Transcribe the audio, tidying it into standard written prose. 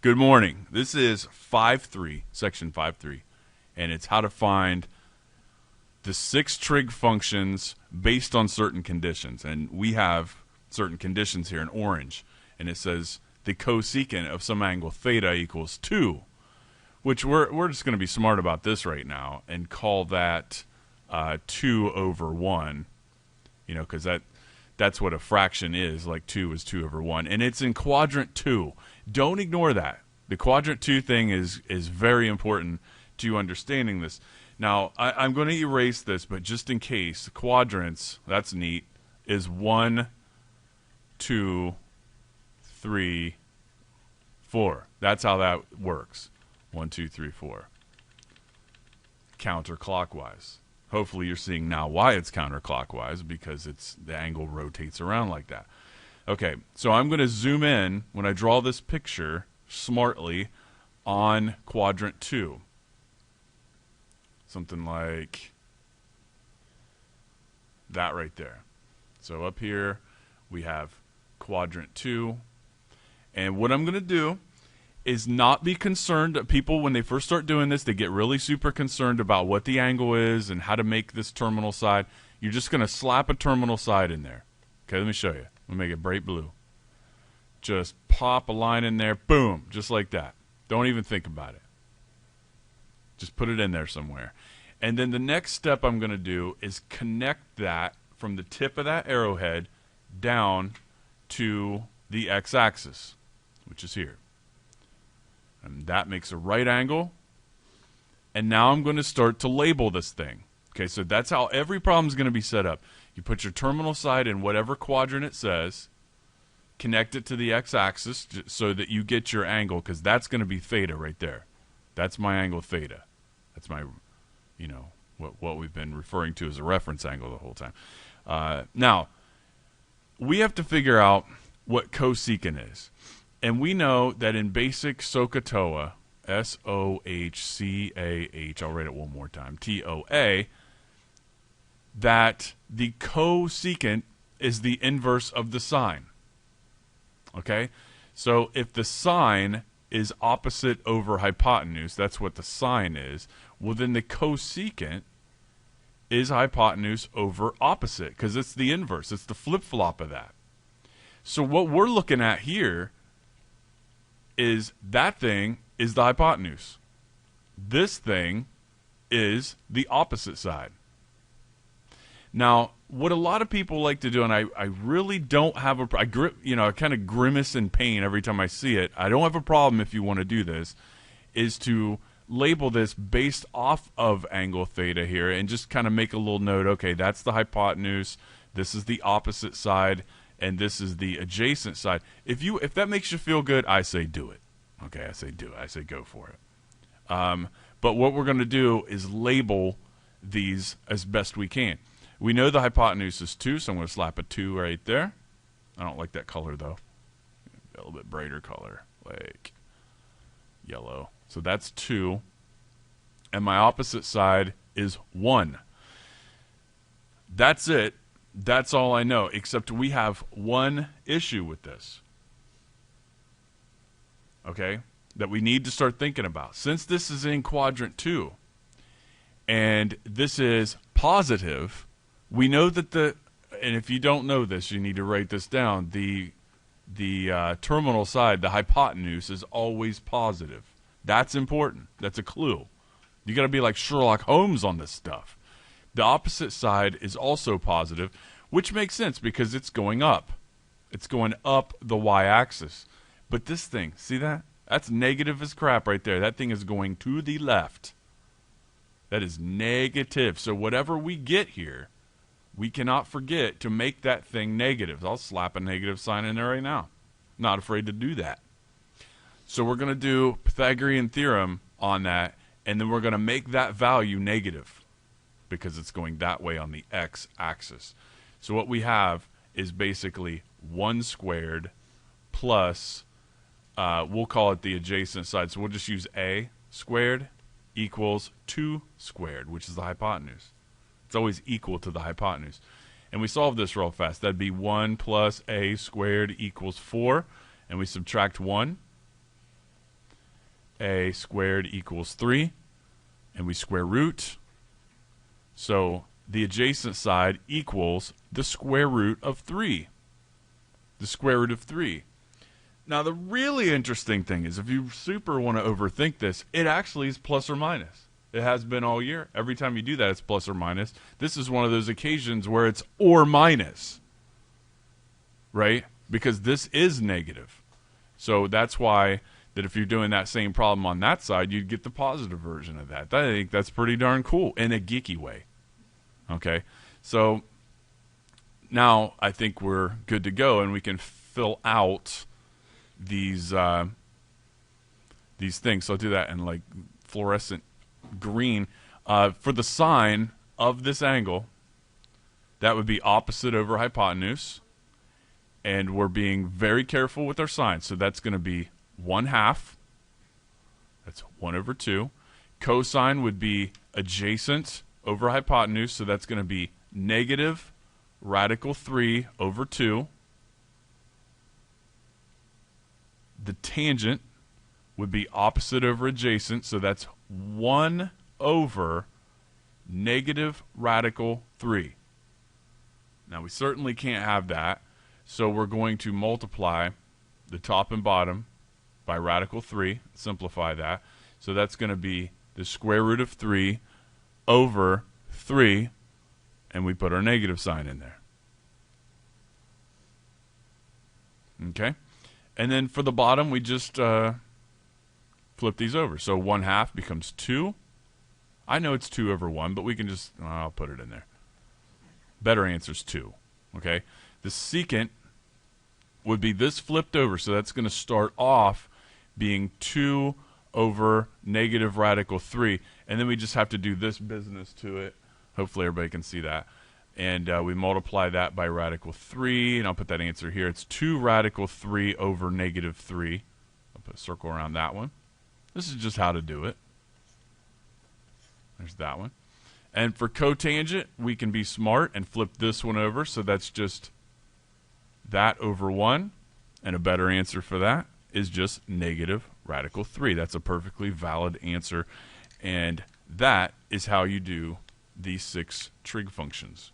Good morning. This is 5.3, section 5.3, and it's how to find the 6 trig functions based on certain conditions. And we have certain conditions here in orange, and it says the cosecant of some angle theta equals 2, which we're just going to be smart about this right now and call that 2 over 1, you know, because that's what a fraction is. Like 2 is 2 over 1, and it's in quadrant 2. Don't ignore that. The quadrant 2 thing is very important to you understanding this. Now, I'm going to erase this, but just in case, quadrants, that's neat, is 1, 2, 3, 4. That's how that works. 1, 2, 3, 4. Counterclockwise. Hopefully you're seeing now why it's counterclockwise, because the angle rotates around like that. Okay, so I'm going to zoom in when I draw this picture smartly on quadrant 2. Something like that right there. So up here we have quadrant 2. And what I'm going to do is not be concerned. People, when they first start doing this, they get really super concerned about what the angle is and how to make this terminal side. You're just going to slap a terminal side in there. Okay, let me show you. We'll make it bright blue. Just pop a line in there. Boom. Just like that. Don't even think about it. Just put it in there somewhere. And then the next step I'm going to do is connect that from the tip of that arrowhead down to the x-axis, which is here. And that makes a right angle. And now I'm going to start to label this thing. Okay, so that's how every problem is going to be set up. You put your terminal side in whatever quadrant it says, connect it to the x-axis so that you get your angle, because that's going to be theta right there. That's my angle theta. That's my, you know, what we've been referring to as a reference angle the whole time. Now, we have to figure out what cosecant is. And we know that in basic SOHCAHTOA, S-O-H-C-A-H, I'll write it one more time, T-O-A, that the cosecant is the inverse of the sine. Okay? So if the sine is opposite over hypotenuse, that's what the sine is, well then the cosecant is hypotenuse over opposite, because it's the inverse. It's the flip-flop of that. So what we're looking at here is that thing is the hypotenuse. This thing is the opposite side. Now, what a lot of people like to do, and I really don't have I kind of grimace in pain every time I see it. I don't have a problem if you want to do this, is to label this based off of angle theta here and just kind of make a little note. Okay, that's the hypotenuse. This is the opposite side, and this is the adjacent side. If that makes you feel good, I say do it. Okay, I say do it. I say go for it. But what we're going to do is label these as best we can. We know the hypotenuse is 2, so I'm going to slap a 2 right there. I don't like that color, though. A little bit brighter color, like yellow. So that's 2. And my opposite side is 1. That's it. That's all I know, except we have one issue with this. Okay? That we need to start thinking about. Since this is in quadrant 2, and this is positive, we know that and if you don't know this, you need to write this down, the terminal side, the hypotenuse, is always positive. That's important. That's a clue. You got to be like Sherlock Holmes on this stuff. The opposite side is also positive, which makes sense because it's going up. It's going up the y-axis. But this thing, see that? That's negative as crap right there. That thing is going to the left. That is negative. So whatever we get here, we cannot forget to make that thing negative. I'll slap a negative sign in there right now. Not afraid to do that. So we're going to do Pythagorean Theorem on that, and then we're going to make that value negative because it's going that way on the x-axis. So what we have is basically 1 squared plus, we'll call it the adjacent side, so we'll just use a squared equals 2 squared, which is the hypotenuse. It's always equal to the hypotenuse. And we solve this real fast. That'd be 1 plus a squared equals 4, and we subtract 1. a squared equals 3, and we square root. So the adjacent side equals the square root of 3. The square root of 3. Now, the really interesting thing is, if you super want to overthink this, it actually is plus or minus. It has been all year. Every time you do that, it's plus or minus. This is one of those occasions where it's or minus, right? Because this is negative. So that's why that if you're doing that same problem on that side, you'd get the positive version of that. I think that's pretty darn cool in a geeky way. Okay, so now I think we're good to go, and we can fill out these things. So I'll do that in like fluorescent green. For the sine of this angle, that would be opposite over hypotenuse, and we're being very careful with our sign. So that's going to be 1/2. That's 1 over 2. Cosine would be adjacent over hypotenuse, so that's going to be negative radical 3 over 2. The tangent would be opposite over adjacent, so that's 1 over negative radical 3. Now, we certainly can't have that, so we're going to multiply the top and bottom by radical 3, simplify that. So that's going to be the square root of 3 over 3, and we put our negative sign in there. Okay? And then for the bottom, we just flip these over. So 1/2 becomes 2. I know it's 2 over 1, but we can just, I'll put it in there. Better answer is 2. Okay? The secant would be this flipped over, so that's going to start off being 2 over negative radical 3, and then we just have to do this business to it. Hopefully everybody can see that. And we multiply that by radical 3, and I'll put that answer here. It's 2 radical 3 over negative 3. I'll put a circle around that one. This is just how to do it. There's that one. And for cotangent, we can be smart and flip this one over, so that's just that over 1, and a better answer for that is just negative radical 3. That's a perfectly valid answer, and that is how you do these 6 trig functions.